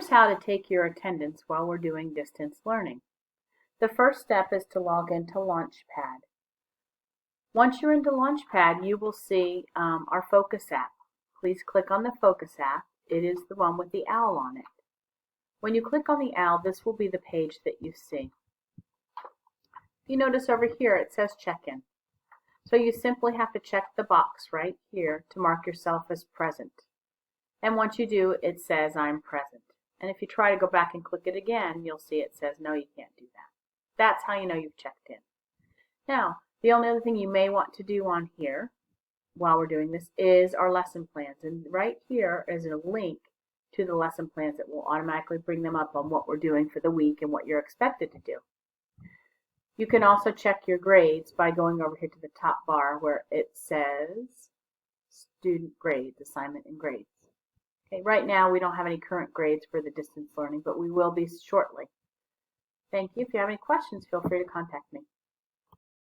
Here's how to take your attendance while we're doing distance learning. The first step is to log into Launchpad. Once you're into Launchpad, you will see our Focus app. Please click on the Focus app. It is the one with the owl on it. When you click on the owl, this will be the page that you see. You notice over here it says check-in. So you simply have to check the box right here to mark yourself as present. And once you do, it says I'm present. And if you try to go back and click it again, you'll see it says no, you can't do that. That's how you know you've checked in. Now, the only other thing you may want to do on here while we're doing this is our lesson plans. And right here is a link to the lesson plans that will automatically bring them up on what we're doing for the week and what you're expected to do. You can also check your grades by going over here to the top bar where it says Student Grades, Assignment and Grades. Okay, right now we don't have any current grades for the distance learning, but we will be shortly. Thank you. If you have any questions, feel free to contact me.